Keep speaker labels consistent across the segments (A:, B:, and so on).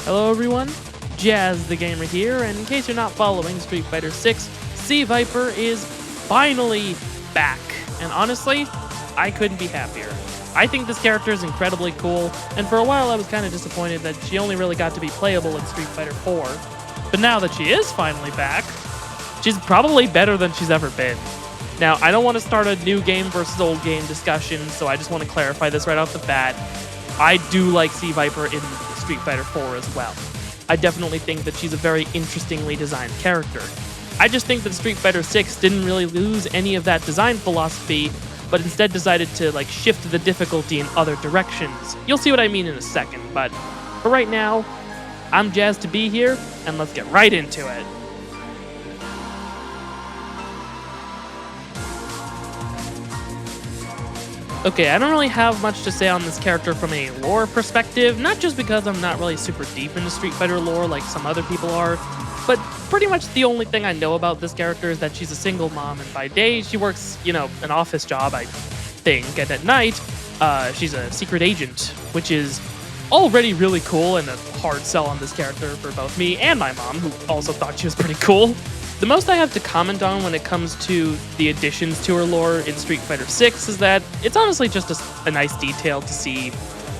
A: Hello everyone, Jazz the Gamer here, and in case you're not following Street Fighter 6, Sea Viper is finally back. And honestly, I couldn't be happier. I think this character is incredibly cool, and for a while I was kind of disappointed that she only really got to be playable in Street Fighter 4. But now that she is finally back, she's probably better than she's ever been. Now, I don't want to start a new game versus old game discussion, so I just want to clarify this right off the bat. I do like Sea Viper in Street Fighter 4 as well. I definitely think that she's a very interestingly designed character. I just think that Street Fighter 6 didn't really lose any of that design philosophy, but instead decided to shift the difficulty in other directions. You'll see what I mean in a second, but for right now, I'm jazzed to be here, and let's get right into it. Okay, I don't really have much to say on this character from a lore perspective, not just because I'm not really super deep into Street Fighter lore like some other people are, but pretty much the only thing I know about this character is that she's a single mom, and by day she works, an office job, I think, and at night, she's a secret agent, which is already really cool and a hard sell on this character for both me and my mom, who also thought she was pretty cool. The most I have to comment on when it comes to the additions to her lore in Street Fighter 6 is that it's honestly just a nice detail to see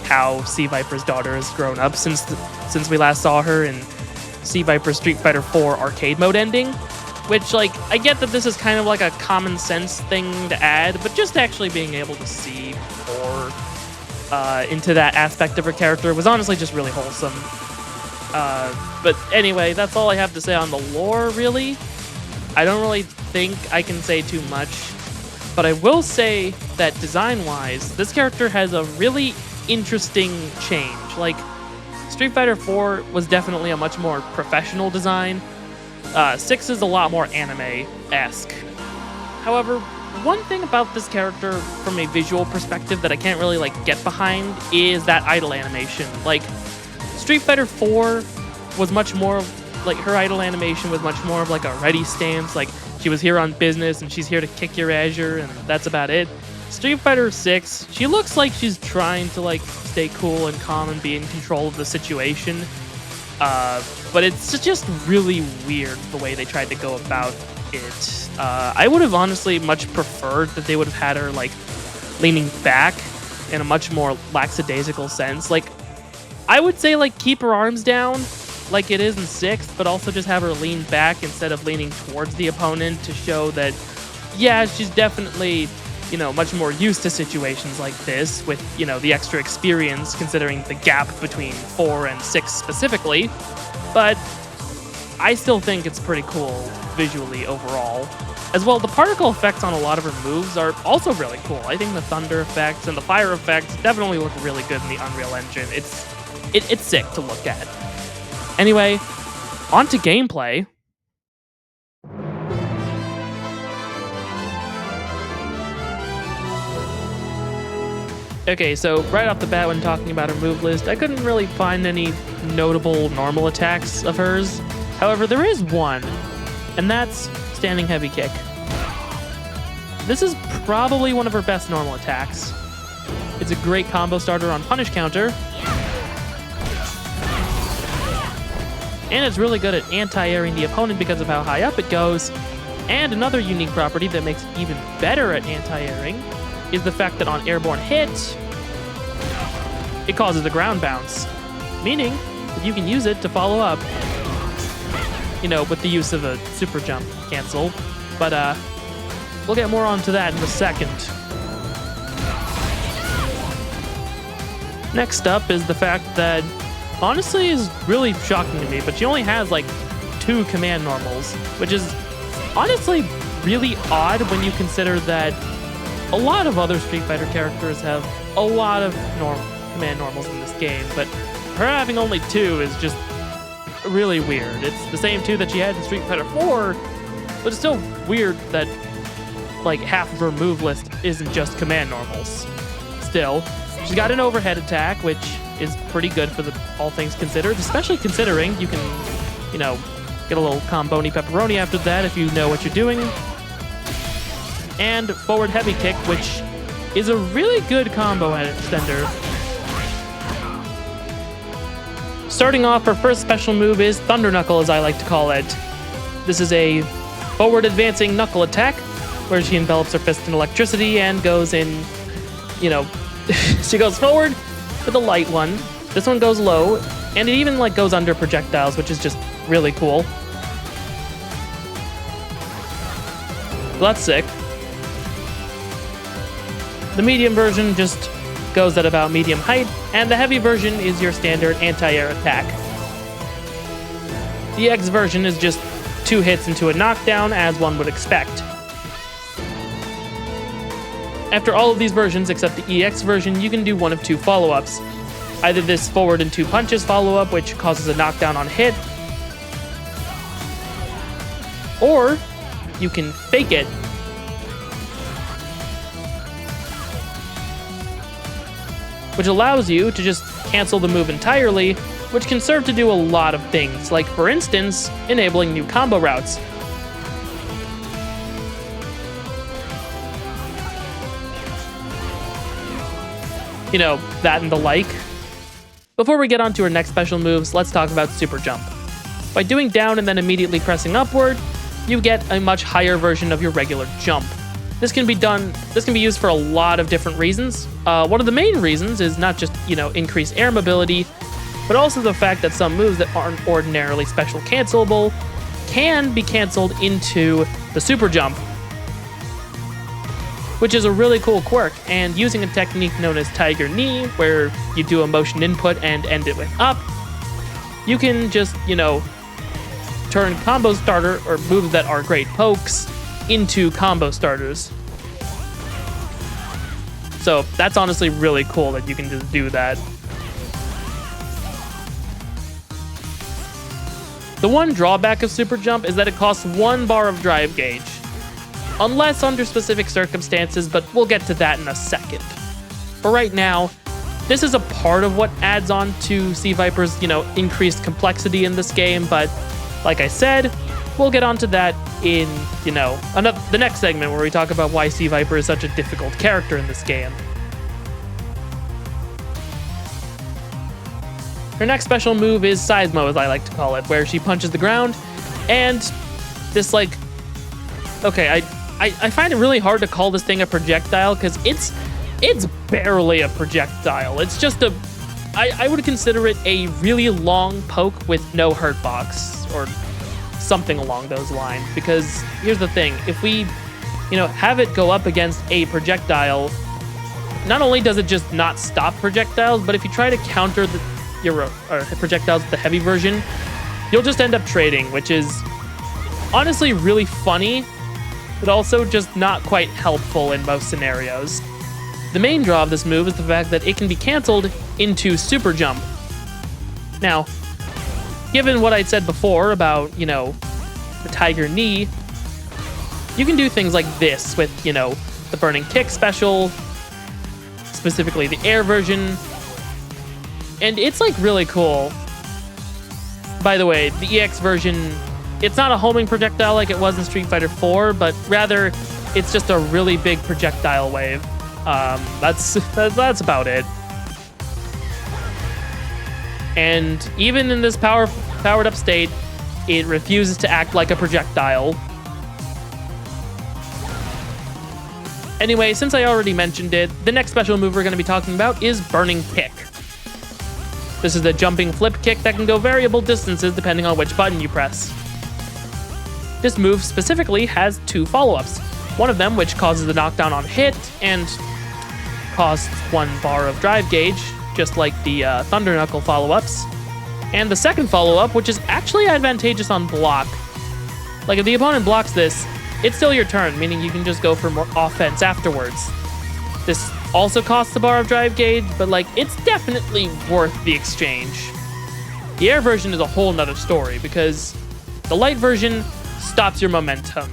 A: how Sea Viper's daughter has grown up since we last saw her in Sea Viper Street Fighter 4 arcade mode ending, which, I get that this is kind of like a common sense thing to add, but just actually being able to see more into that aspect of her character was honestly just really wholesome. But anyway, that's all I have to say on the lore, really. I don't really think I can say too much, but I will say that design-wise, this character has a really interesting change. Street Fighter 4 was definitely a much more professional design. 6 is a lot more anime-esque. However, one thing about this character from a visual perspective that I can't really get behind is that idle animation. Street Fighter 4 was much more her idle animation was much more of a ready stance, she was here on business and she's here to kick your Azure, and that's about it. Street Fighter 6, she looks like she's trying to stay cool and calm and be in control of the situation, but it's just really weird the way they tried to go about it. I would have honestly much preferred that they would have had her leaning back in a much more lackadaisical sense. I would say keep her arms down like it is in 6th, but also just have her lean back instead of leaning towards the opponent to show that, yeah, she's definitely, much more used to situations like this with, the extra experience considering the gap between 4 and 6 specifically. But I still think it's pretty cool visually overall. As well, the particle effects on a lot of her moves are also really cool. I think the thunder effects and the fire effects definitely look really good in the Unreal Engine. It's sick to look at. Anyway, on to gameplay. Okay, so right off the bat when talking about her move list, I couldn't really find any notable normal attacks of hers. However, there is one, and that's standing heavy kick. This is probably one of her best normal attacks. It's a great combo starter on punish counter, and it's really good at anti-airing the opponent because of how high up it goes. And another unique property that makes it even better at anti-airing is the fact that on airborne hit, it causes a ground bounce, meaning that you can use it to follow up, with the use of a super jump cancel. But we'll get more onto that in a second. Next up is the fact that honestly is really shocking to me, but she only has 2 command normals, which is honestly really odd when you consider that a lot of other Street Fighter characters have a lot of command normals in this game, but her having only 2 is just really weird. It's the same 2 that she had in Street Fighter 4, but it's still weird that half of her move list isn't just command normals. Still, she's got an overhead attack, which is pretty good for all things considered, especially considering you can, get a little comboni pepperoni after that if you know what you're doing. And forward heavy kick, which is a really good combo extender. Starting off, her first special move is Thunder Knuckle, as I like to call it. This is a forward advancing knuckle attack, where she envelops her fist in electricity and goes in, you know, she goes forward with a light one. This one goes low, and it even like goes under projectiles, which is just really cool. So that's sick. The medium version just goes at about medium height, and the heavy version is your standard anti-air attack. The X version is just 2 hits into a knockdown, as one would expect. After all of these versions, except the EX version, you can do one of 2 follow-ups. Either this forward and 2 punches follow-up, which causes a knockdown on hit, or you can fake it, which allows you to just cancel the move entirely, which can serve to do a lot of things, like, for instance, enabling new combo routes. You know, that and the like. Before we get on to our next special moves, let's talk about Super Jump. By doing down and then immediately pressing upward, you get a much higher version of your regular jump. This can be used for a lot of different reasons. One of the main reasons is not just, increased air mobility, but also the fact that some moves that aren't ordinarily special cancelable can be canceled into the Super Jump, which is a really cool quirk. And using a technique known as Tiger Knee, where you do a motion input and end it with up, you can just, turn combo starter or moves that are great pokes into combo starters. So that's honestly really cool that you can just do that. The one drawback of Super Jump is that it costs 1 bar of drive gauge. Unless under specific circumstances, but we'll get to that in a second. For right now, this is a part of what adds on to Sea Viper's, increased complexity in this game, but like I said, we'll get onto that in, the next segment where we talk about why Sea Viper is such a difficult character in this game. Her next special move is Seismo, as I like to call it, where she punches the ground, and this, okay, I find it really hard to call this thing a projectile, because it's barely a projectile. It's just I would consider it a really long poke with no hurt box, or something along those lines. Because here's the thing, if we, have it go up against a projectile, not only does it just not stop projectiles, but if you try to counter your projectiles with the heavy version, you'll just end up trading, which is honestly really funny, but also just not quite helpful in most scenarios. The main draw of this move is the fact that it can be canceled into Super Jump. Now, given what I'd said before about, the Tiger Knee, you can do things like this with, the Burning Kick special, specifically the air version, and it's really cool. By the way, the EX version, it's not a homing projectile like it was in Street Fighter 4, but rather it's just a really big projectile wave. That's about it. And even in this powered up state, it refuses to act like a projectile. Anyway, since I already mentioned it, the next special move we're going to be talking about is Burning Kick. This is a jumping flip kick that can go variable distances depending on which button you press. This move specifically has 2 follow-ups. One of them which causes the knockdown on hit and costs 1 bar of drive gauge, just like the Thunder Knuckle follow-ups. And the second follow-up, which is actually advantageous on block. Like, if the opponent blocks this, it's still your turn, meaning you can just go for more offense afterwards. This also costs a bar of drive gauge, but it's definitely worth the exchange. The air version is a whole nother story, because the light version stops your momentum.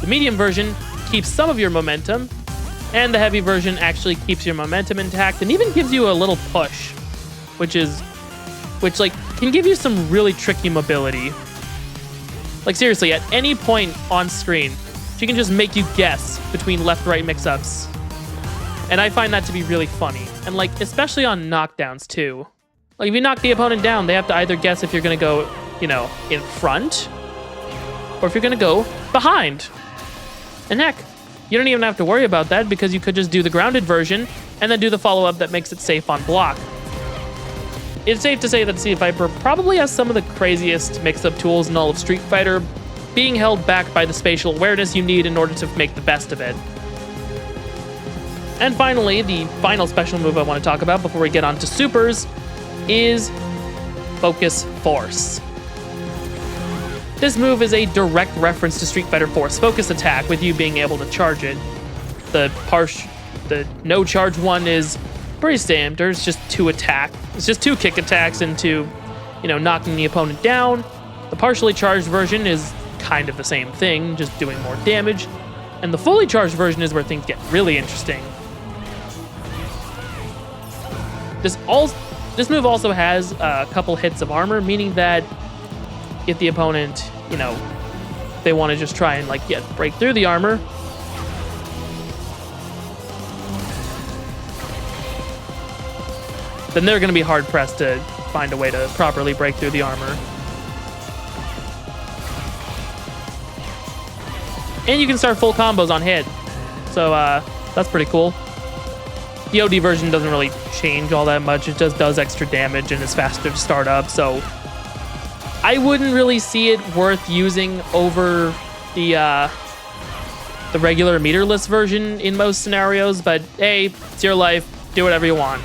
A: The medium version keeps some of your momentum, and the heavy version actually keeps your momentum intact and even gives you a little push, which can give you some really tricky mobility. Seriously, at any point on screen, she can just make you guess between left-right mix-ups. And I find that to be really funny. And like, especially on knockdowns too. Like if you knock the opponent down, they have to either guess if you're gonna go, you know, in front, or if you're gonna go behind. And heck, you don't even have to worry about that because you could just do the grounded version and then do the follow-up that makes it safe on block. It's safe to say that Sea Viper probably has some of the craziest mix-up tools in all of Street Fighter, being held back by the spatial awareness you need in order to make the best of it. And finally, the final special move I want to talk about before we get on to supers is Focus Force. This move is a direct reference to Street Fighter 4's focus attack, with you being able to charge it. The no charge one is pretty standard. It's just It's just 2 kick attacks into, you know, knocking the opponent down. The partially charged version is kind of the same thing, just doing more damage. And the fully charged version is where things get really interesting. This move also has a couple hits of armor, meaning that if the opponent, you know, they want to just try and like break through the armor, then they're going to be hard pressed to find a way to properly break through the armor. And you can start full combos on hit, so that's pretty cool. The OD version doesn't really change all that much. It just does extra damage and is faster to start up, so I wouldn't really see it worth using over the regular meterless version in most scenarios, but hey, it's your life. Do whatever you want.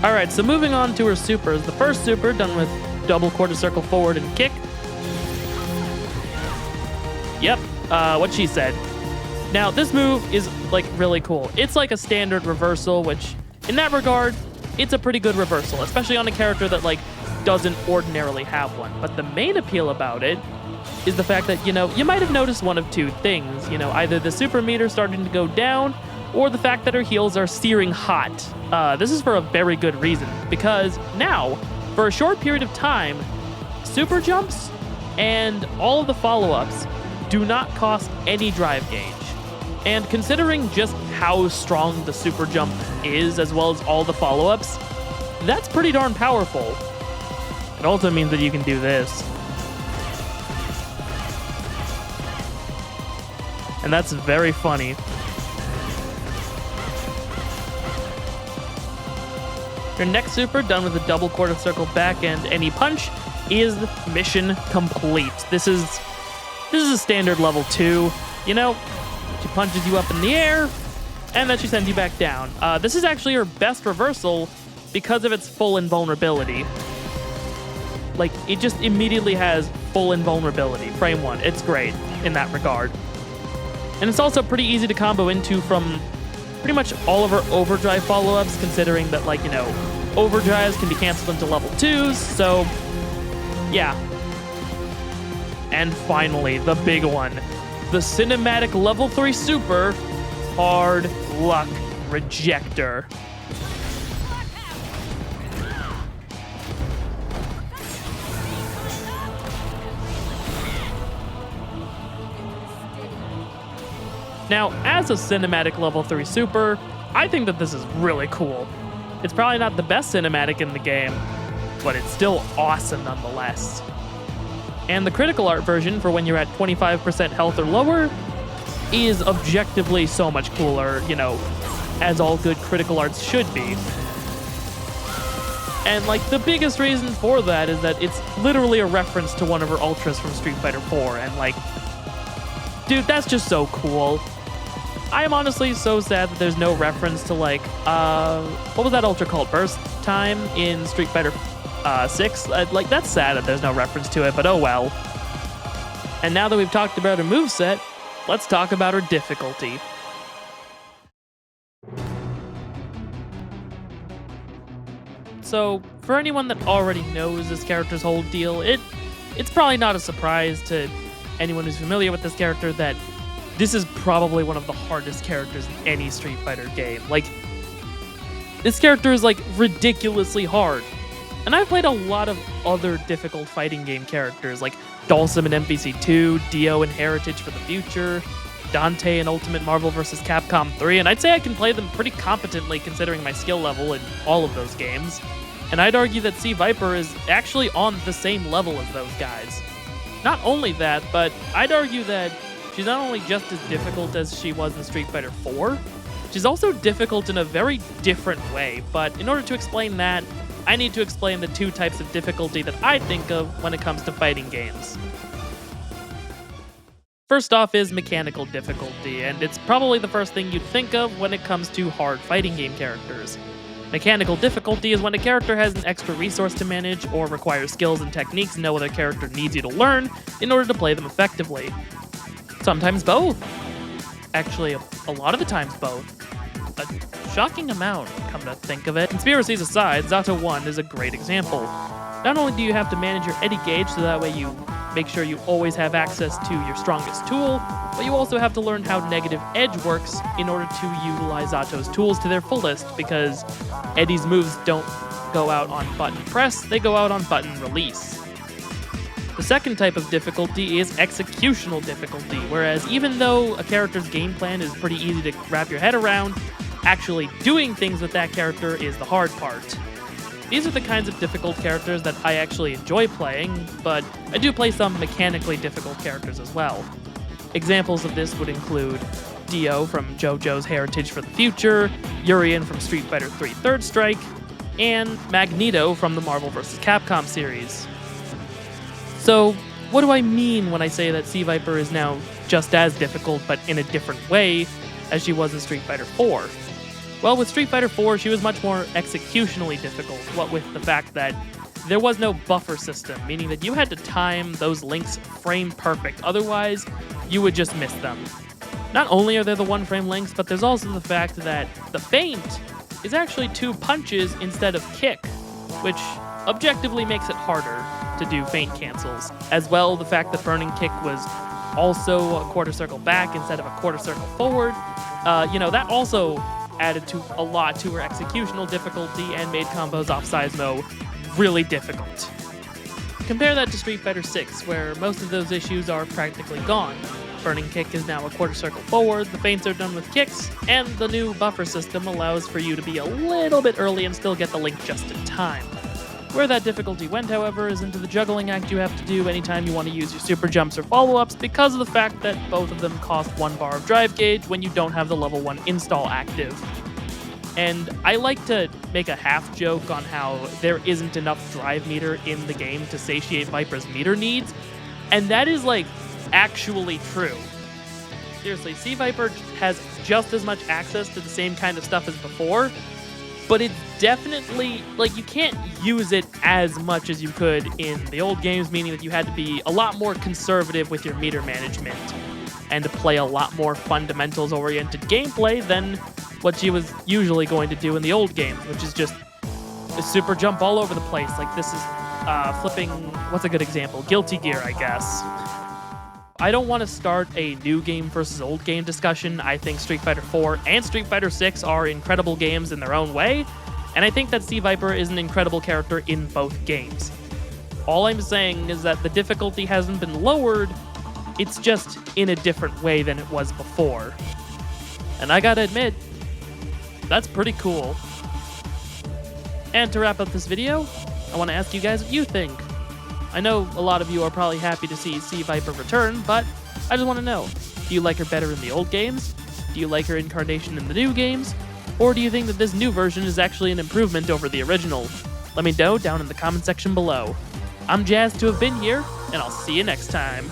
A: Alright, so moving on to her supers. The first super, done with double quarter circle forward and kick. Yep, what she said. Now, this move is, like, really cool. It's like a standard reversal, which, in that regard, it's a pretty good reversal, especially on a character that, like, doesn't ordinarily have one. But the main appeal about it is the fact that, you know, you might have noticed one of 2 things. You know, either the super meter starting to go down, or the fact that her heels are searing hot. This is for a very good reason, because now, for a short period of time, super jumps and all of the follow-ups do not cost any drive gauge. And considering just how strong the super jump is, as well as all the follow-ups, that's pretty darn powerful. It also means that you can do this. And that's very funny. Your next super, done with a double quarter circle back and any punch, is mission complete. This is a standard level 2. You know, she punches you up in the air, and then she sends you back down. This is actually her best reversal because of its full invulnerability. Like, it just immediately has full invulnerability. Frame 1. It's great in that regard. And it's also pretty easy to combo into from pretty much all of her overdrive follow-ups, considering that, like, you know, overdrives can be canceled into level 2s, so yeah. And finally, the big one, the cinematic level 3 super, Hard Luck Rejector. Now, as a cinematic level 3 super, I think that this is really cool. It's probably not the best cinematic in the game, but it's still awesome nonetheless. And the critical art version, for when you're at 25% health or lower, is objectively so much cooler, you know, as all good critical arts should be. And, like, the biggest reason for that is that it's literally a reference to one of her ultras from Street Fighter 4, and, like, dude, that's just so cool. I am honestly so sad that there's no reference to, like, what was that ultra called? Burst Time in Street Fighter 6? Like, that's sad that there's no reference to it, but oh well. And now that we've talked about her moveset, let's talk about her difficulty. So, for anyone that already knows this character's whole deal, it's probably not a surprise to anyone who's familiar with this character that this is probably one of the hardest characters in any Street Fighter game. Like, this character is, like, ridiculously hard. And I've played a lot of other difficult fighting game characters, like Dhalsim in MVC 2, Dio in Heritage for the Future, Dante in Ultimate Marvel vs. Capcom 3, and I'd say I can play them pretty competently considering my skill level in all of those games. And I'd argue that C. Viper is actually on the same level as those guys. Not only that, but I'd argue that she's not only just as difficult as she was in Street Fighter 4, she's also difficult in a very different way. But in order to explain that, I need to explain the two types of difficulty that I think of when it comes to fighting games. First off is mechanical difficulty, and it's probably the first thing you'd think of when it comes to hard fighting game characters. Mechanical difficulty is when a character has an extra resource to manage or requires skills and techniques no other character needs you to learn in order to play them effectively. Sometimes both. Actually, a lot of the times both. A shocking amount, come to think of it. Conspiracies aside, Zato 1 is a great example. Not only do you have to manage your eddy gauge so that way you make sure you always have access to your strongest tool, but you also have to learn how negative edge works in order to utilize Zato's tools to their fullest, because Eddie's moves don't go out on button press, they go out on button release. The second type of difficulty is executional difficulty, whereas even though a character's game plan is pretty easy to wrap your head around, actually doing things with that character is the hard part. These are the kinds of difficult characters that I actually enjoy playing, but I do play some mechanically difficult characters as well. Examples of this would include Dio from JoJo's Heritage for the Future, Urien from Street Fighter 3 Third Strike, and Magneto from the Marvel vs. Capcom series. So, what do I mean when I say that C. Viper is now just as difficult but in a different way as she was in Street Fighter 4? Well, with Street Fighter 4, she was much more executionally difficult, what with the fact that there was no buffer system, meaning that you had to time those links frame perfect, otherwise you would just miss them. Not only are there the one-frame links, but there's also the fact that the feint is actually 2 punches instead of kick, which objectively makes it harder to do feint cancels. As well, the fact that Burning Kick was also a quarter circle back instead of a quarter circle forward, that also added to a lot to her executional difficulty and made combos off Seismo really difficult. Compare that to Street Fighter 6, where most of those issues are practically gone. Burning Kick is now a quarter circle forward, the feints are done with kicks, and the new buffer system allows for you to be a little bit early and still get the link just in time. Where that difficulty went, however, is into the juggling act you have to do anytime you want to use your super jumps or follow-ups because of the fact that both of them cost 1 bar of drive gauge when you don't have the level 1 install active. And I like to make a half joke on how there isn't enough drive meter in the game to satiate Viper's meter needs, and that is, like, actually true. Seriously, C. Viper has just as much access to the same kind of stuff as before, but it's definitely, like, you can't use it as much as you could in the old games, meaning that you had to be a lot more conservative with your meter management and to play a lot more fundamentals-oriented gameplay than what she was usually going to do in the old games, which is just a super jump all over the place. Like, this is flipping, what's a good example? Guilty Gear, I guess. I don't want to start a new game versus old game discussion. I think Street Fighter 4 and Street Fighter 6 are incredible games in their own way, and I think that C. Viper is an incredible character in both games. All I'm saying is that the difficulty hasn't been lowered, it's just in a different way than it was before. And I gotta admit, that's pretty cool. And to wrap up this video, I want to ask you guys what you think. I know a lot of you are probably happy to see C. Viper return, but I just want to know, do you like her better in the old games? Do you like her incarnation in the new games? Or do you think that this new version is actually an improvement over the original? Let me know down in the comment section below. I'm jazzed to have been here, and I'll see you next time.